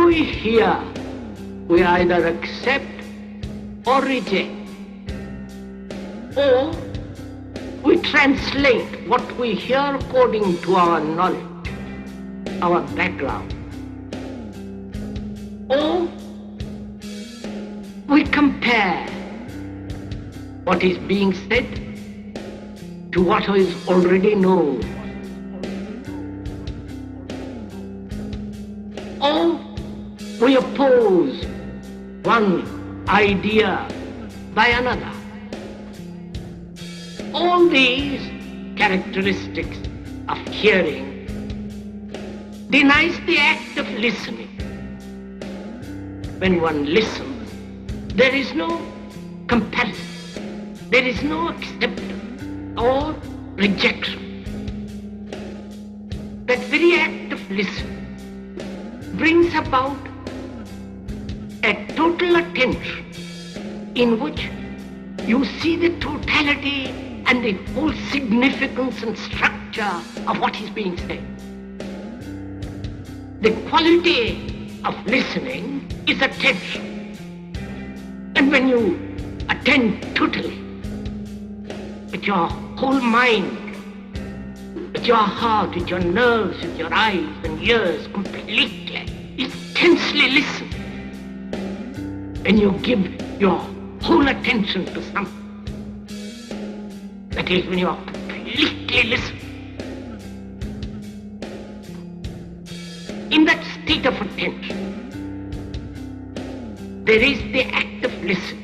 we hear, we either accept or reject, or we translate what we hear according to our knowledge, our background, or we compare what is being said to what is already known, or we oppose one idea by another. All these characteristics of hearing denies the act of listening. When one listens, there is no comparison, there is no acceptance or rejection. That very act of listening brings about a total attention in which you see the totality and the whole significance and structure of what is being said. The quality of listening is attention. And when you attend totally, with your whole mind, with your heart, with your nerves, with your eyes and ears completely, intensely listen, and you give your whole attention to something, that is when you are completely listening. In that state of attention, there is the act of listening.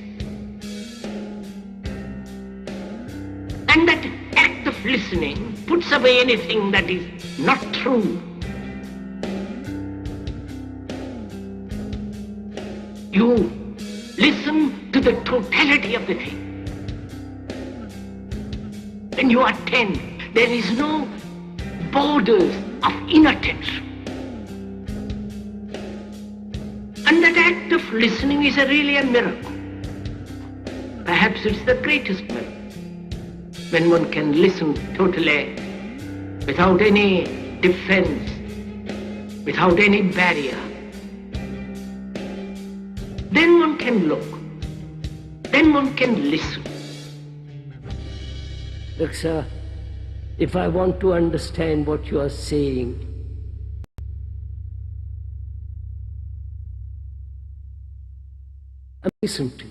And that act of listening puts away anything that is not true. You listen to the totality of the thing. When you attend, there is no borders of inattention. And that act of listening is really a miracle. Perhaps it's the greatest miracle. When one can listen totally, without any defense, without any barrier. Then one can look. Then one can listen. Look, sir, if I want to understand what you are saying, I listen to you.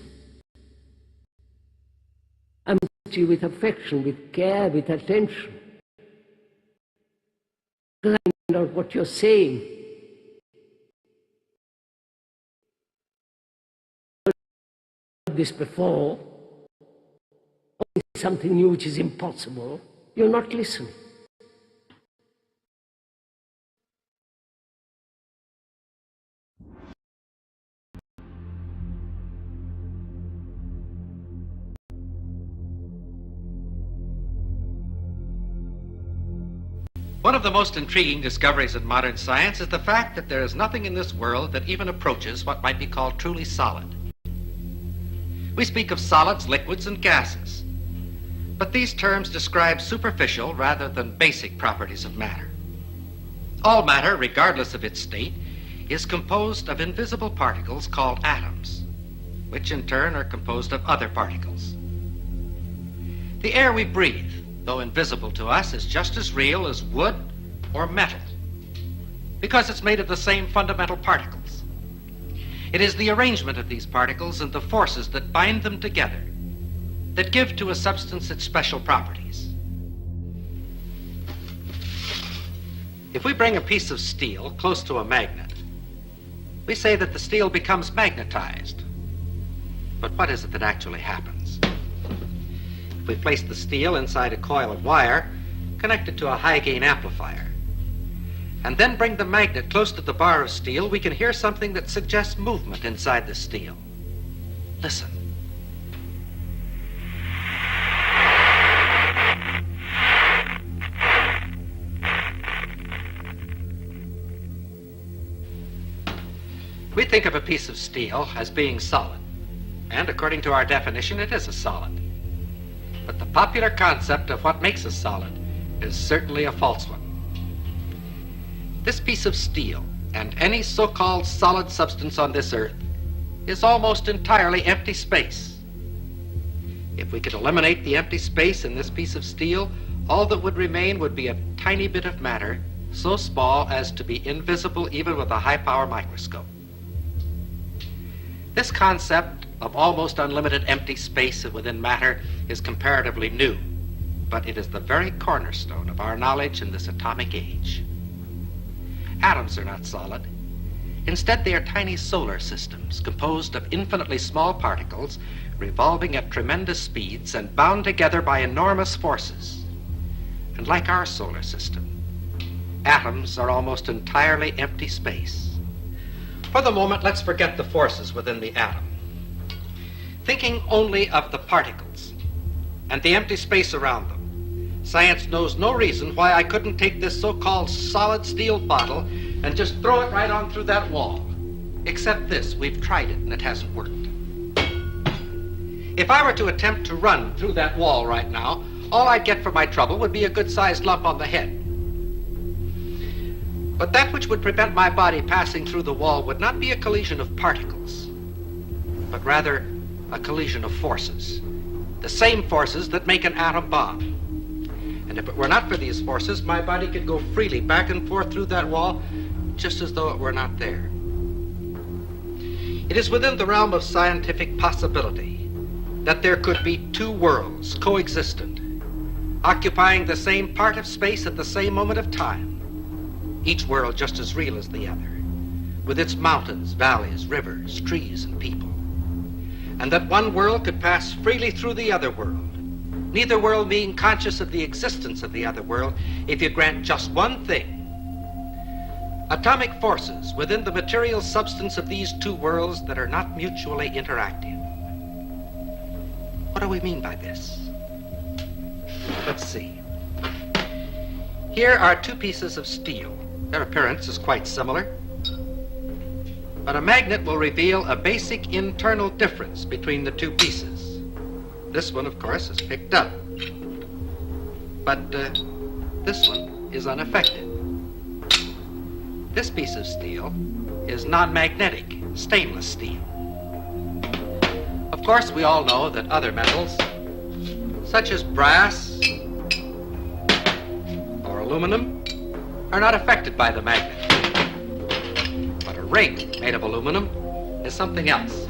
I listen to you with affection, with care, with attention. Because I find out what you're saying. This before, something new which is impossible, you're not listening. One of the most intriguing discoveries in modern science is the fact that there is nothing in this world that even approaches what might be called truly solid. We speak of solids, liquids, and gases. But these terms describe superficial rather than basic properties of matter. All matter, regardless of its state, is composed of invisible particles called atoms, which in turn are composed of other particles. The air we breathe, though invisible to us, is just as real as wood or metal, because it's made of the same fundamental particles. It is the arrangement of these particles and the forces that bind them together that give to a substance its special properties. If we bring a piece of steel close to a magnet, we say that the steel becomes magnetized. But what is it that actually happens? If we place the steel inside a coil of wire connected to a high-gain amplifier, and then bring the magnet close to the bar of steel, we can hear something that suggests movement inside the steel. Listen. We think of a piece of steel as being solid, and according to our definition, it is a solid. But the popular concept of what makes a solid is certainly a false one. This piece of steel and any so-called solid substance on this earth is almost entirely empty space. If we could eliminate the empty space in this piece of steel, all that would remain would be a tiny bit of matter, so small as to be invisible even with a high-power microscope. This concept of almost unlimited empty space within matter is comparatively new, but it is the very cornerstone of our knowledge in this atomic age. Atoms are not solid. Instead, they are tiny solar systems composed of infinitely small particles revolving at tremendous speeds and bound together by enormous forces. And like our solar system, atoms are almost entirely empty space. For the moment, let's forget the forces within the atom. Thinking only of the particles and the empty space around them, science knows no reason why I couldn't take this so-called solid steel bottle and just throw it right on through that wall. Except this, we've tried it and it hasn't worked. If I were to attempt to run through that wall right now, all I'd get for my trouble would be a good-sized lump on the head. But that which would prevent my body passing through the wall would not be a collision of particles, but rather a collision of forces, the same forces that make an atom bomb. And if it were not for these forces, my body could go freely back and forth through that wall just as though it were not there. It is within the realm of scientific possibility that there could be two worlds coexistent, occupying the same part of space at the same moment of time, each world just as real as the other, with its mountains, valleys, rivers, trees, and people. And that one world could pass freely through the other world, neither world being conscious of the existence of the other world, if you grant just one thing. Atomic forces within the material substance of these two worlds that are not mutually interactive. What do we mean by this? Let's see. Here are two pieces of steel. Their appearance is quite similar, but a magnet will reveal a basic internal difference between the two pieces. This one, of course, is picked up, but this one is unaffected. This piece of steel is non-magnetic, stainless steel. Of course, we all know that other metals, such as brass or aluminum, are not affected by the magnet. But a ring made of aluminum is something else.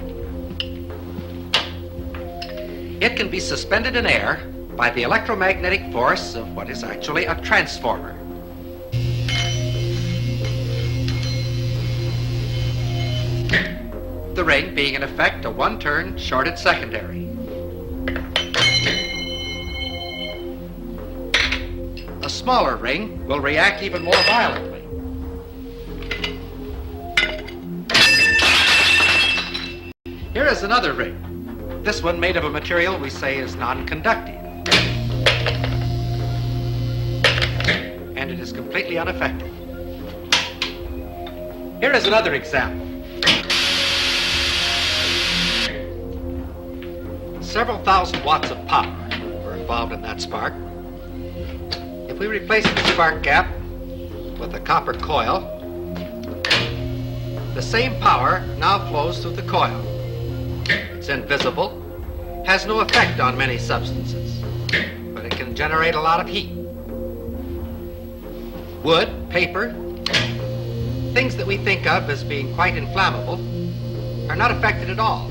It can be suspended in air by the electromagnetic force of what is actually a transformer. The ring being in effect a one-turn shorted secondary. A smaller ring will react even more violently. Here is another ring. This one made of a material we say is non-conductive. And it is completely unaffected. Here is another example. Several thousand watts of power were involved in that spark. If we replace the spark gap with a copper coil, the same power now flows through the coil. It's invisible, has no effect on many substances, but it can generate a lot of heat. Wood, paper, things that we think of as being quite inflammable are not affected at all.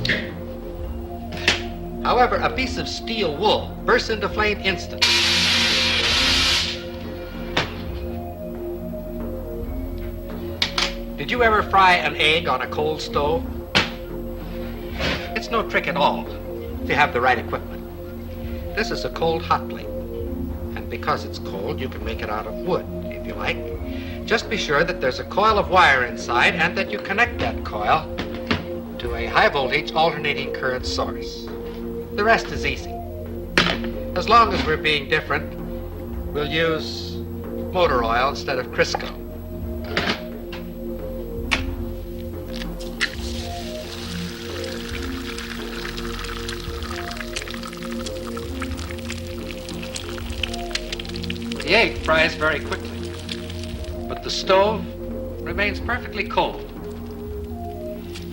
However, a piece of steel wool bursts into flame instantly. Did you ever fry an egg on a cold stove? It's no trick at all if you have the right equipment. This is a cold hot plate, and because it's cold, you can make it out of wood, if you like. Just be sure that there's a coil of wire inside and that you connect that coil to a high voltage alternating current source. The rest is easy. As long as we're being different, we'll use motor oil instead of Crisco. The egg fries very quickly, but the stove remains perfectly cold.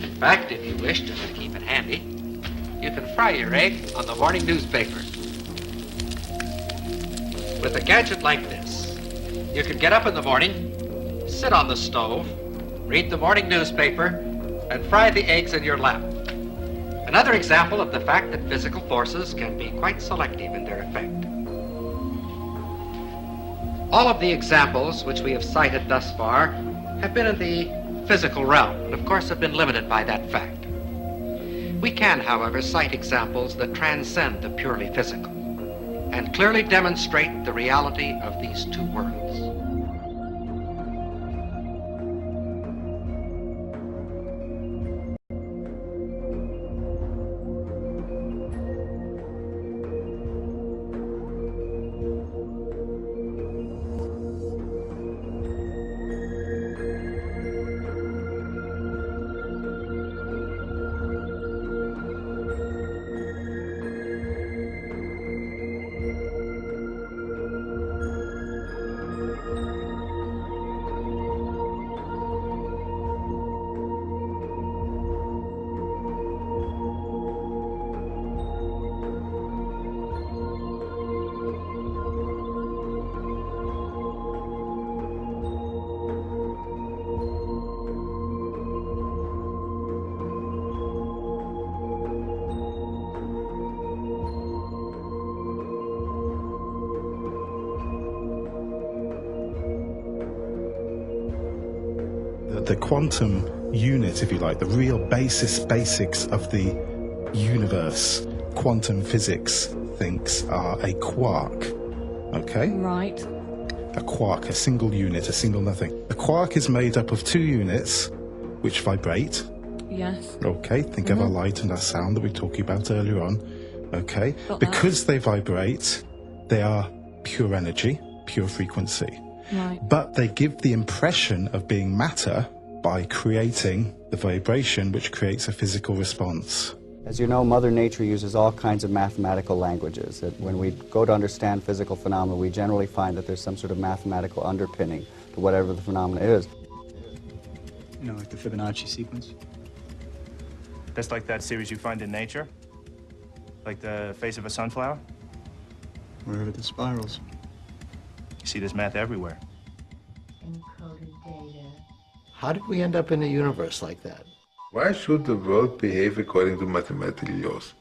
In fact, if you wish to keep it handy, you can fry your egg on the morning newspaper. With a gadget like this, you can get up in the morning, sit on the stove, read the morning newspaper, and fry the eggs in your lap. Another example of the fact that physical forces can be quite selective in their effect. All of the examples which we have cited thus far have been in the physical realm, and of course have been limited by that fact. We can, however, cite examples that transcend the purely physical and clearly demonstrate the reality of these two worlds. The quantum unit, if you like, the real basics of the universe, quantum physics thinks are a quark. Okay? Right. A quark, a single unit, a single nothing. A quark is made up of two units which vibrate. Yes. Okay, think of our light and our sound that we were talking about earlier on. Okay? Got that. Because they vibrate, they are pure energy, pure frequency. Right. But they give the impression of being matter by creating the vibration which creates a physical response. As you know, Mother Nature uses all kinds of mathematical languages. That when we go to understand physical phenomena, we generally find that there's some sort of mathematical underpinning to whatever the phenomena is. You know, like the Fibonacci sequence? That's like that series you find in nature? Like the face of a sunflower? Wherever the spirals. You see this math everywhere. Encoded data. How did we end up in a universe like that? Why should the world behave according to mathematical laws?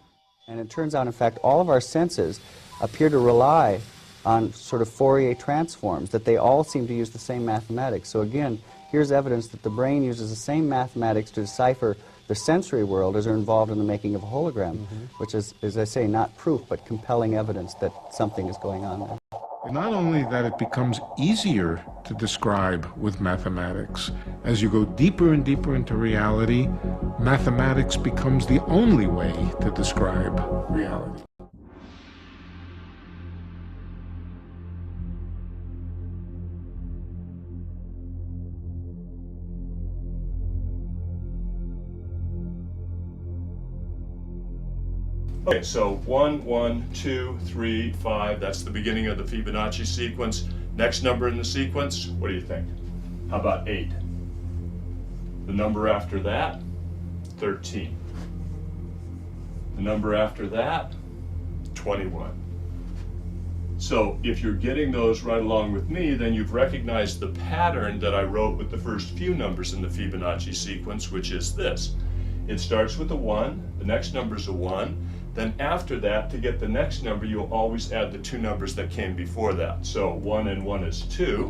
And it turns out, in fact, all of our senses appear to rely on sort of Fourier transforms, that they all seem to use the same mathematics. So again, here's evidence that the brain uses the same mathematics to decipher the sensory world as are involved in the making of a hologram, which is, as I say, not proof, but compelling evidence that something is going on there. Not only that it becomes easier to describe with mathematics, as you go deeper and deeper into reality, mathematics becomes the only way to describe reality. Okay, so 1, 1, 2, 3, 5, that's the beginning of the Fibonacci sequence. Next number in the sequence, what do you think? How about 8? The number after that, 13. The number after that, 21. So if you're getting those right along with me, then you've recognized the pattern that I wrote with the first few numbers in the Fibonacci sequence, which is this. It starts with a 1, the next number is a 1, then after that, to get the next number, you'll always add the two numbers that came before that. So 1 and 1 is 2,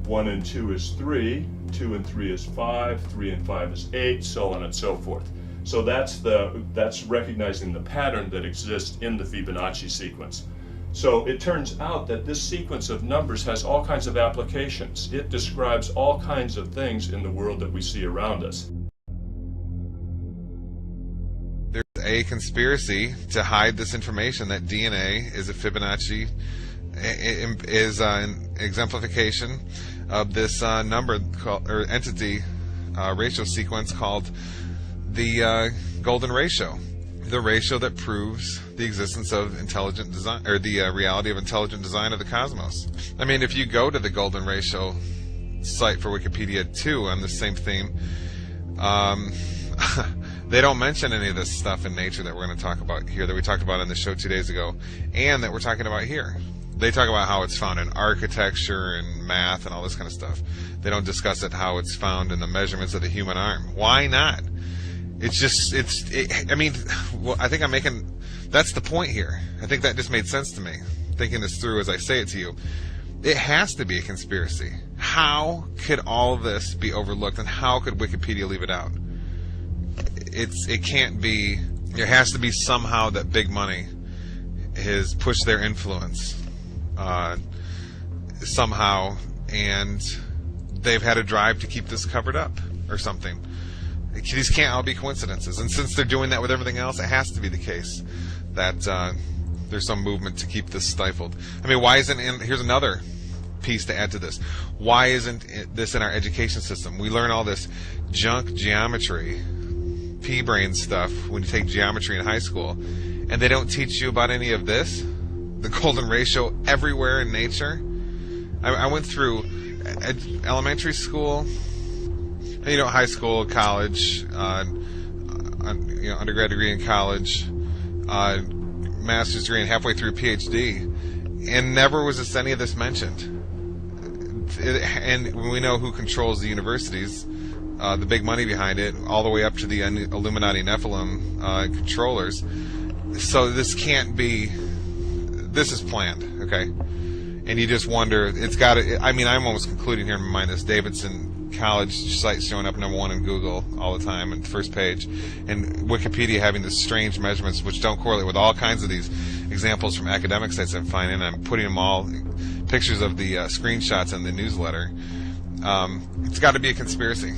1 and 2 is 3, 2 and 3 is 5, 3 and 5 is 8, so on and so forth. So that's recognizing the pattern that exists in the Fibonacci sequence. So it turns out that this sequence of numbers has all kinds of applications. It describes all kinds of things in the world that we see around us. There's a conspiracy to hide this information that DNA is a Fibonacci, is an exemplification of this number called, or entity ratio sequence called the golden ratio, the ratio that proves the existence of intelligent design, or the reality of intelligent design of the cosmos. I mean, if you go to the golden ratio site for Wikipedia too on the same theme. They don't mention any of this stuff in Nature that we're going to talk about here, that we talked about on the show 2 days ago, and that we're talking about here. They talk about how it's found in architecture and math and all this kind of stuff. They don't discuss it how it's found in the measurements of the human arm. Why not? It's just, I mean, well, I think I'm making, that's the point here. I think that just made sense to me, thinking this through as I say it to you. It has to be a conspiracy. How could all of this be overlooked, and how could Wikipedia leave it out? It can't be. There has to be somehow that big money has pushed their influence somehow, and they've had a drive to keep this covered up or something. These can't all be coincidences, and since they're doing that with everything else, it has to be the case that there's some movement to keep this stifled. I mean, why isn't? Here's another piece to add to this. Why isn't this in our education system? We learn all this junk geometry, pea-brain stuff when you take geometry in high school, and they don't teach you about any of this, the golden ratio everywhere in nature. I went through elementary school, high school, college, undergrad degree in college, master's degree, and halfway through PhD, and never was any of this mentioned. And we know who controls the universities, the big money behind it, all the way up to the Illuminati Nephilim controllers. So this can't be. This is planned, okay? And you just wonder. It's got to. I mean, I'm almost concluding here in my mind this Davidson College site showing up #1 in Google all the time and first page, and Wikipedia having these strange measurements which don't correlate with all kinds of these examples from academic sites I'm finding. I'm putting them all, pictures of the screenshots in the newsletter. It's got to be a conspiracy.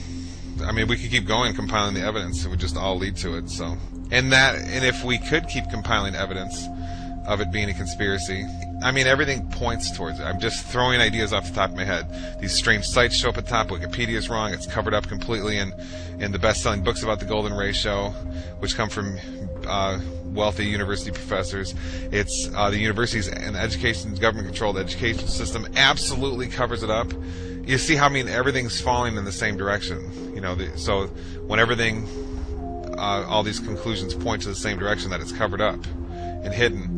I mean, we could keep going compiling the evidence; it would just all lead to it. So, and if we could keep compiling evidence of it being a conspiracy, I mean, everything points towards it. I'm just throwing ideas off the top of my head. These strange sites show up at the top. Wikipedia is wrong. It's covered up completely in the best-selling books about the golden ratio, which come from wealthy university professors. It's the universities and the government-controlled education system absolutely covers it up. You see how, I mean, everything's falling in the same direction. So when everything, all these conclusions point to the same direction, that it's covered up and hidden.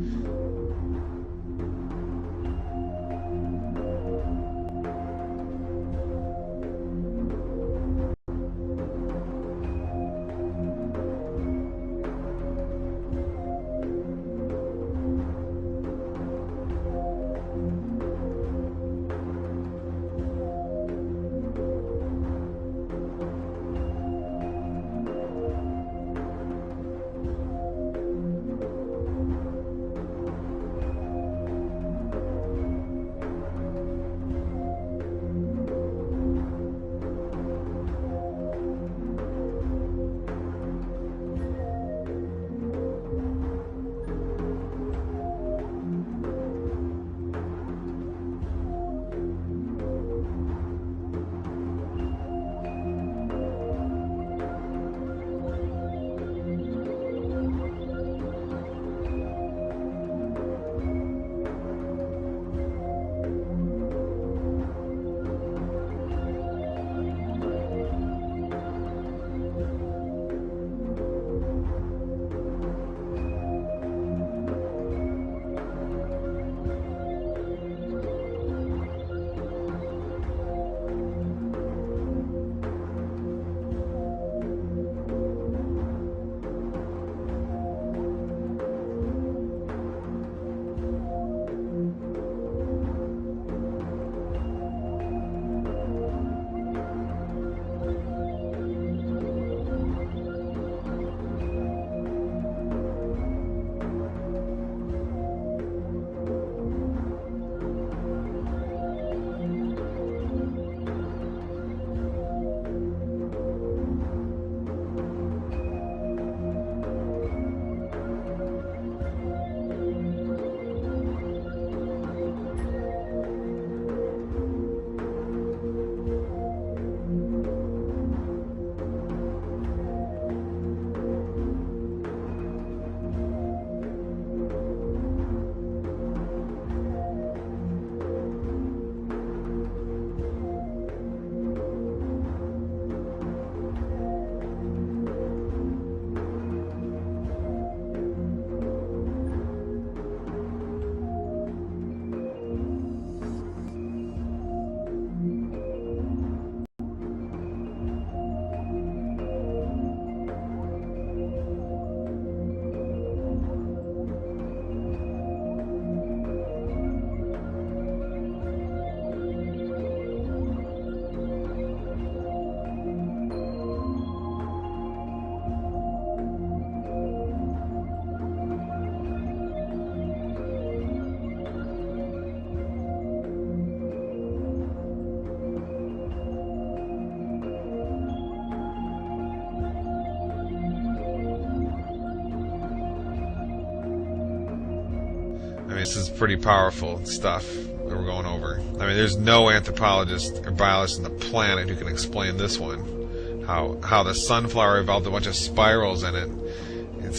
This is pretty powerful stuff that we're going over. I mean, there's no anthropologist or biologist on the planet who can explain this one. How the sunflower evolved a bunch of spirals in it.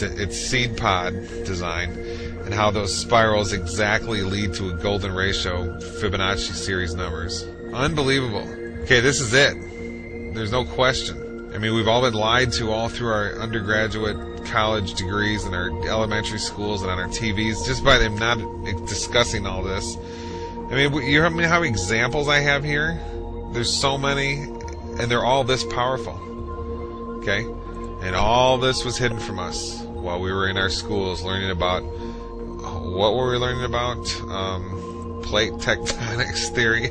It's seed pod design, and how those spirals exactly lead to a golden ratio Fibonacci series numbers. Unbelievable. Okay, this is it. There's no question. I mean, we've all been lied to all through our undergraduate college degrees and our elementary schools and on our TVs just by them not discussing all this. I mean, you know how many examples I have here? There's so many, and they're all this powerful. Okay? And all this was hidden from us while we were in our schools learning about, what were we learning about? Plate tectonics theory.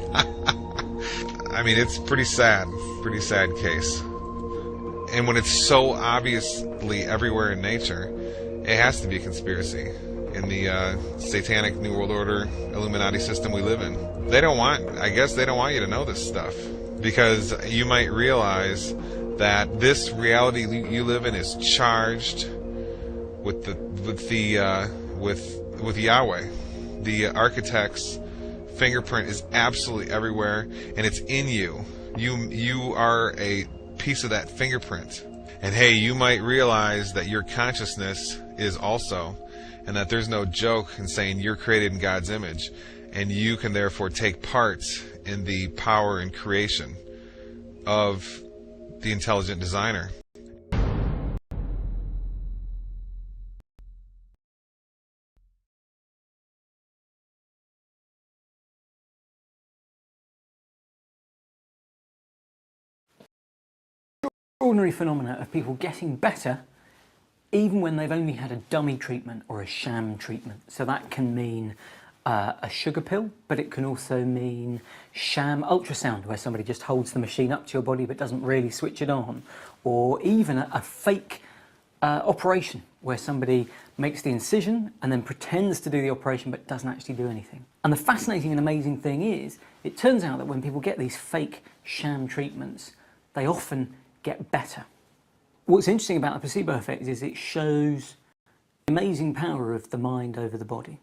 I mean, it's pretty sad case. And when it's so obviously everywhere in nature, it has to be a conspiracy in the satanic New World Order Illuminati system we live in. I guess they don't want you to know this stuff, because you might realize that this reality you live in is charged with Yahweh. The architect's fingerprint is absolutely everywhere, and it's in you. You are a piece of that fingerprint. And hey, you might realize that your consciousness is also, and that there's no joke in saying you're created in God's image, and you can therefore take part in the power and creation of the intelligent designer. Extraordinary phenomena of people getting better even when they've only had a dummy treatment or a sham treatment. So that can mean a sugar pill, but it can also mean sham ultrasound, where somebody just holds the machine up to your body but doesn't really switch it on, or even a fake operation where somebody makes the incision and then pretends to do the operation but doesn't actually do anything. And the fascinating and amazing thing is, it turns out that when people get these fake sham treatments, they often get better. What's interesting about the placebo effect is it shows the amazing power of the mind over the body.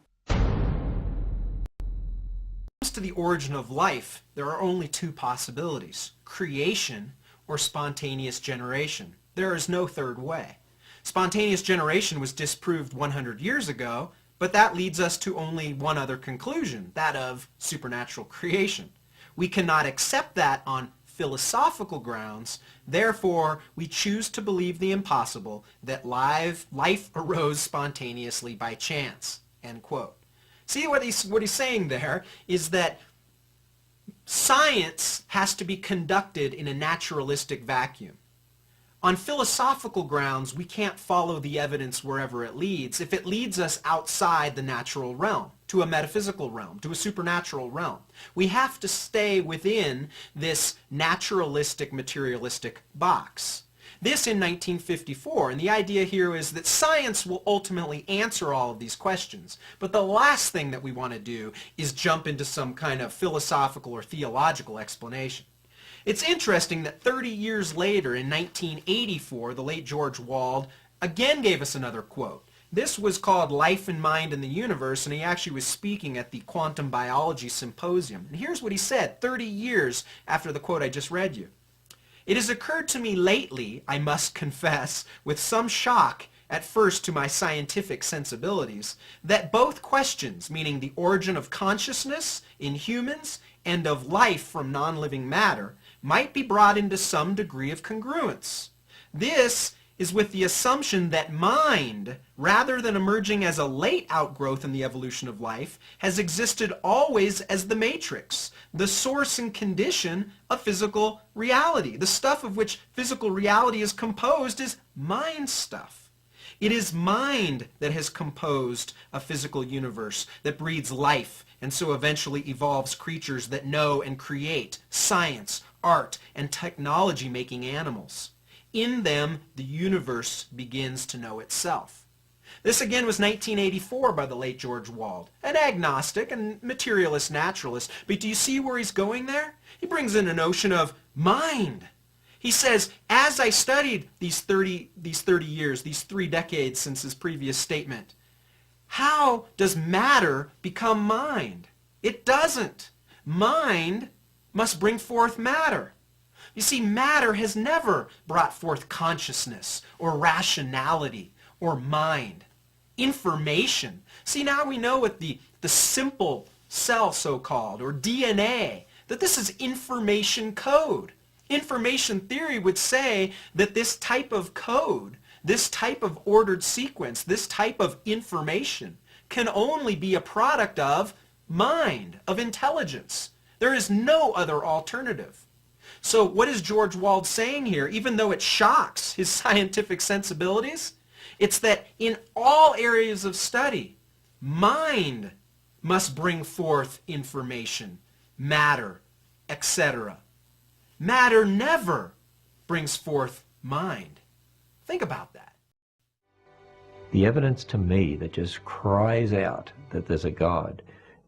As to the origin of life, there are only two possibilities: creation or spontaneous generation. There is no third way. Spontaneous generation was disproved 100 years ago, but that leads us to only one other conclusion, that of supernatural creation. We cannot accept that on philosophical grounds, therefore we choose to believe the impossible, that life arose spontaneously by chance. End quote. See, what he's saying there is that science has to be conducted in a naturalistic vacuum. On philosophical grounds, we can't follow the evidence wherever it leads if it leads us outside the natural realm, to a metaphysical realm, to a supernatural realm. We have to stay within this naturalistic, materialistic box. This in 1954, and the idea here is that science will ultimately answer all of these questions, but the last thing that we want to do is jump into some kind of philosophical or theological explanation. It's interesting that 30 years later, in 1984, the late George Wald again gave us another quote. This was called Life and Mind in the Universe, and he actually was speaking at the Quantum Biology Symposium. And here's what he said 30 years after the quote I just read you. "It has occurred to me lately, I must confess, with some shock at first to my scientific sensibilities, that both questions, meaning the origin of consciousness in humans and of life from non-living matter, might be brought into some degree of congruence. This is with the assumption that mind, rather than emerging as a late outgrowth in the evolution of life, has existed always as the matrix, the source and condition of physical reality. The stuff of which physical reality is composed is mind stuff. It is mind that has composed a physical universe that breathes life and so eventually evolves creatures that know and create science, art, and technology-making animals. In them, the universe begins to know itself." This again was 1984 by the late George Wald, an agnostic and materialist naturalist. But do you see where he's going there? He brings in a notion of mind. He says, as I studied these 30 years, these 3 decades since his previous statement, How does matter become mind? It doesn't. Mind must bring forth matter. You see, matter has never brought forth consciousness or rationality or mind. Information. See, now we know with the simple cell, so-called, or DNA, that this is information code. Information theory would say that this type of code, this type of ordered sequence, this type of information can only be a product of mind, of intelligence. There is no other alternative. So what is George Wald saying here, even though it shocks his scientific sensibilities? It's that in all areas of study, mind must bring forth information, matter, etc. Matter never brings forth mind. Think about that. The evidence to me that just cries out that there's a God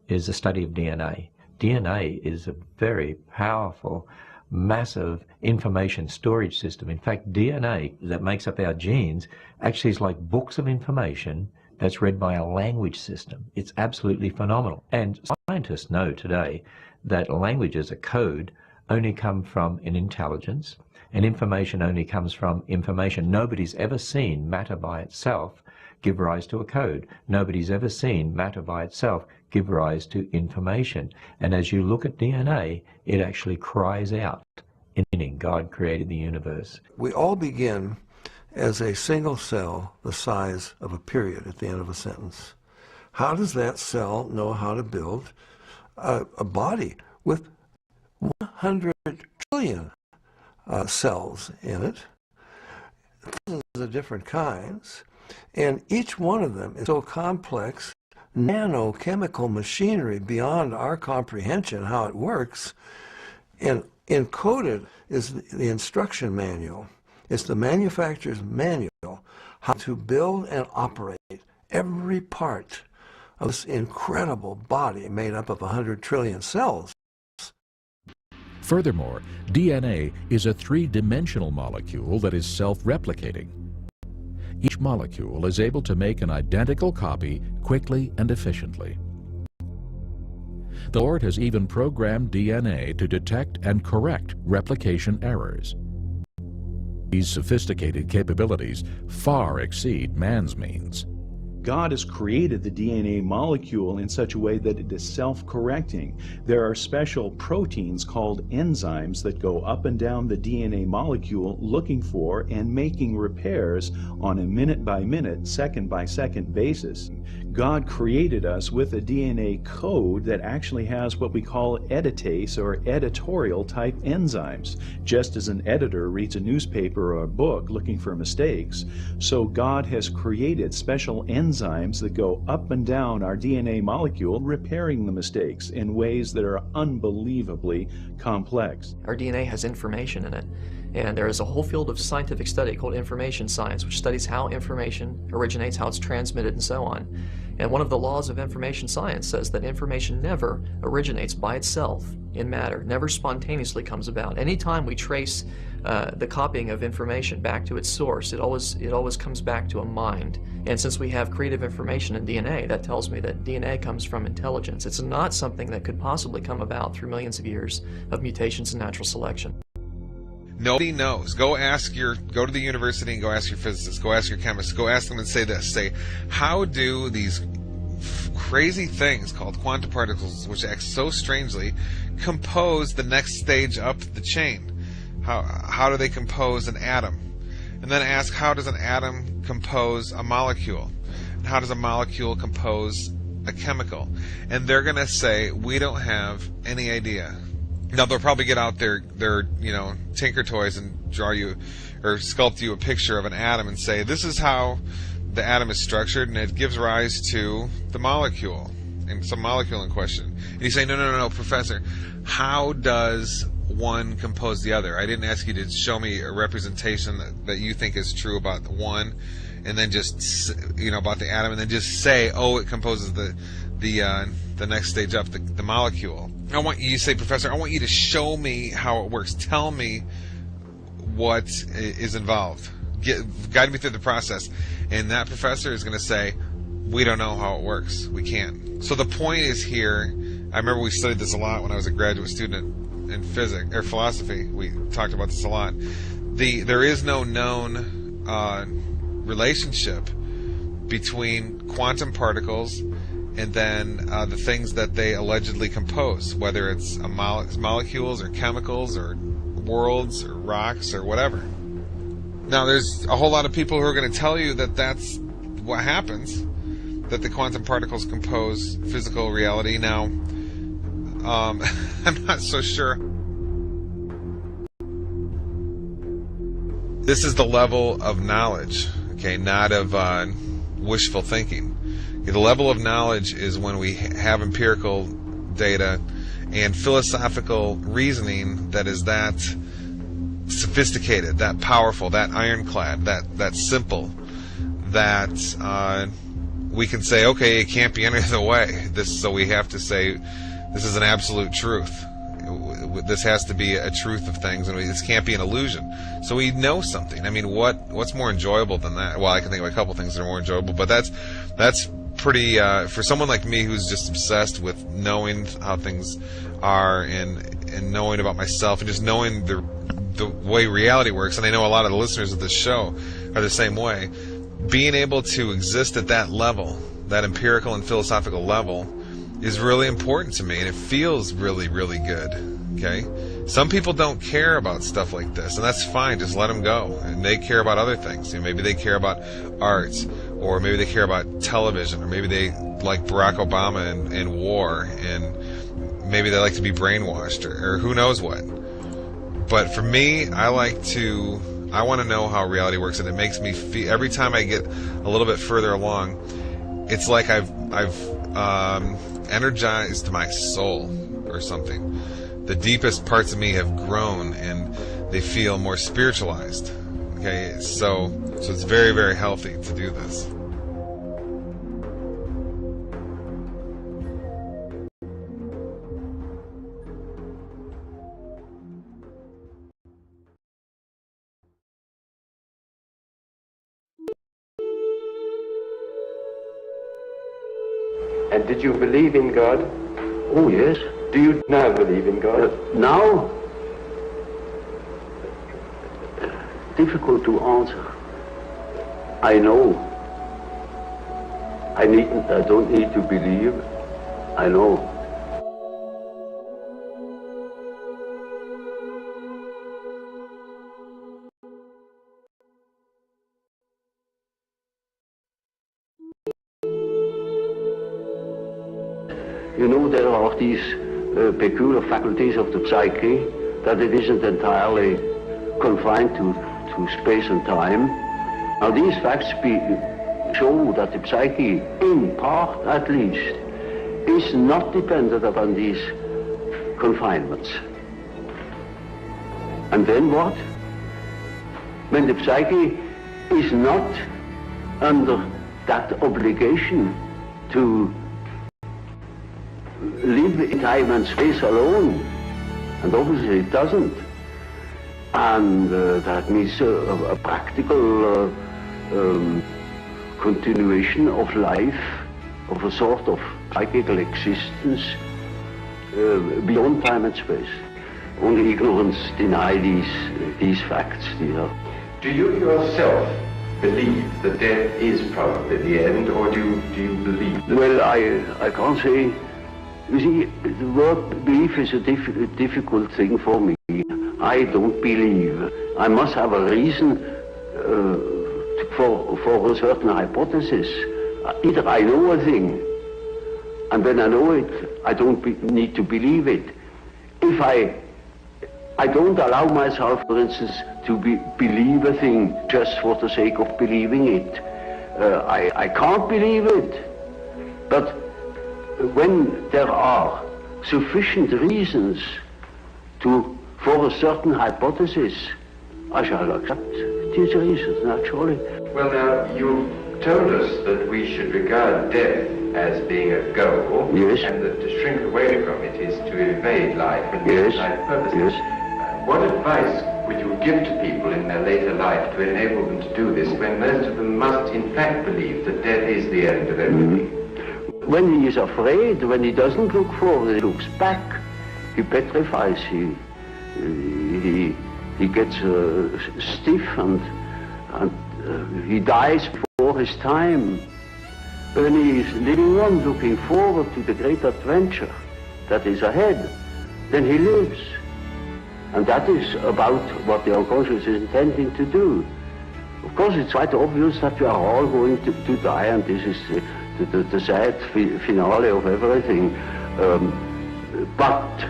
is the study of DNA. DNA is a very powerful, massive information storage system. In fact, DNA that makes up our genes actually is like books of information that's read by a language system. It's absolutely phenomenal. And scientists know today that languages, a code, only come from an intelligence, and information only comes from information. Nobody's ever seen matter by itself give rise to a code. Nobody's ever seen matter by itself give rise to information. And as you look at DNA, it actually cries out, meaning God created the universe. We all begin as a single cell the size of a period at the end of a sentence. How does that cell know how to build a body with 100 trillion cells in it, thousands of different kinds, and each one of them is so complex, nanochemical machinery beyond our comprehension how it works, and encoded is the instruction manual. It's the manufacturer's manual how to build and operate every part of this incredible body made up of 100 trillion cells. Furthermore, DNA is a three-dimensional molecule that is self-replicating. Each molecule is able to make an identical copy quickly and efficiently. The Lord has even programmed DNA to detect and correct replication errors. These sophisticated capabilities far exceed man's means. God has created the DNA molecule in such a way that it is self-correcting. There are special proteins called enzymes that go up and down the DNA molecule looking for and making repairs on a minute-by-minute, second-by-second basis. God created us with a DNA code that actually has what we call editase or editorial type enzymes. Just as an editor reads a newspaper or a book looking for mistakes, so God has created special enzymes that go up and down our DNA molecule, repairing the mistakes in ways that are unbelievably complex. Our DNA has information in it. And there is a whole field of scientific study called information science, which studies how information originates, how it's transmitted, and so on. And one of the laws of information science says that information never originates by itself in matter, never spontaneously comes about. Anytime we trace the copying of information back to its source, it always comes back to a mind. And since we have creative information in DNA, that tells me that DNA comes from intelligence. It's not something that could possibly come about through millions of years of mutations and natural selection. Nobody knows. Go to the university and go ask your physicists, go ask your chemists, go ask them and say this. Say, how do these crazy things called quantum particles, which act so strangely, compose the next stage up the chain? How do they compose an atom? And then ask, how does an atom compose a molecule? And how does a molecule compose a chemical? And they're going to say, we don't have any idea. Now they'll probably get out their Tinker Toys and draw you or sculpt you a picture of an atom and say, this is how the atom is structured, and it gives rise to the molecule, and some molecule in question. And you say, no, Professor, how does one compose the other? I didn't ask you to show me a representation that you think is true about the one, and then just about the atom, and then just say, oh, it composes the next stage up, the molecule. You say, Professor, I want you to show me how it works. Tell me what is involved. Guide me through the process. And that professor is going to say, we don't know how it works. We can't. So the point is here, I remember we studied this a lot when I was a graduate student in physics or philosophy. We talked about this a lot. There is no known relationship between quantum particles and then the things that they allegedly compose, whether it's molecules or chemicals or worlds or rocks or whatever. Now, there's a whole lot of people who are going to tell you that that's what happens, that the quantum particles compose physical reality. Now, I'm not so sure. This is the level of knowledge, okay, not of wishful thinking. The level of knowledge is when we have empirical data and philosophical reasoning that is that sophisticated, that powerful, that ironclad, that simple, that we can say, okay, it can't be any other way. So we have to say, this is an absolute truth. This has to be a truth of things, and this can't be an illusion. So we know something. I mean, what's more enjoyable than that? Well, I can think of a couple things that are more enjoyable, but that's pretty, for someone like me who's just obsessed with knowing how things are and knowing about myself and just knowing the way reality works, and I know a lot of the listeners of this show are the same way, being able to exist at that level, that empirical and philosophical level, is really important to me, and it feels really, really good, okay? Some people don't care about stuff like this, and that's fine, just let them go, and they care about other things. Maybe they care about art, or maybe they care about television, or maybe they like Barack Obama and war, and maybe they like to be brainwashed, or who knows what. But for me, I want to know how reality works, and it makes me feel, every time I get a little bit further along, it's like I've energized my soul or something. The deepest parts of me have grown, and they feel more spiritualized. Okay, so it's very, very healthy to do this. And did you believe in God? Oh, yes. Do you now believe in God? Now? Difficult to answer. I know. I don't need to believe. I know. You know, there are these peculiar faculties of the psyche, that it isn't entirely confined to space and time. Now, these facts show that the psyche, in part at least, is not dependent upon these confinements. And then what? When the psyche is not under that obligation to live in time and space alone, and obviously it doesn't. And that means a practical continuation of life, of a sort of psychical existence beyond time and space. Only ignorance deny these facts. Do you yourself believe that death is probably the end, or do you believe that? Well, I can't say. You see, the word belief is a difficult thing for me. I don't believe. I must have a reason for a certain hypothesis. Either I know a thing, and when I know it, I don't need to believe it. If I don't allow myself, for instance, to believe a thing just for the sake of believing it. I can't believe it. But when there are sufficient reasons for a certain hypothesis, I shall accept these reasons, naturally. Well, now, you told us that we should regard death as being a goal, yes, and that to shrink away from it is to evade life and yes, life purposes. Yes. What advice which you give to people in their later life to enable them to do this, when most of them must in fact believe that death is the end of everything? When he is afraid, when he doesn't look forward, he looks back, he petrifies, he gets stiff and he dies before his time. When he is living on, looking forward to the great adventure that is ahead, then he lives. And that is about what the unconscious is intending to do. Of course, it's quite obvious that we are all going to die, and this is the sad finale of everything. But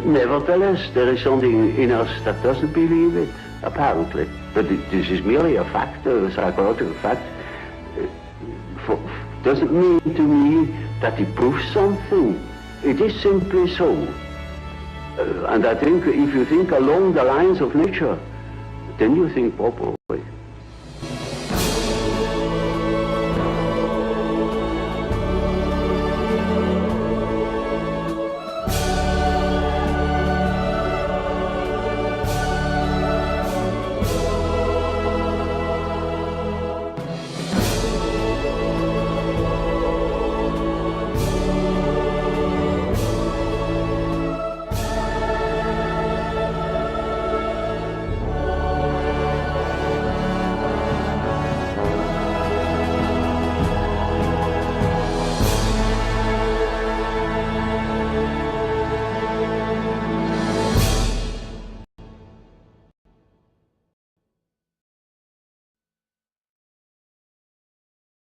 nevertheless, there is something in us that doesn't believe it, apparently. But this is merely a fact, a psychological fact. Doesn't mean to me that it proves something. It is simply so. And I think if you think along the lines of nature, then you think properly.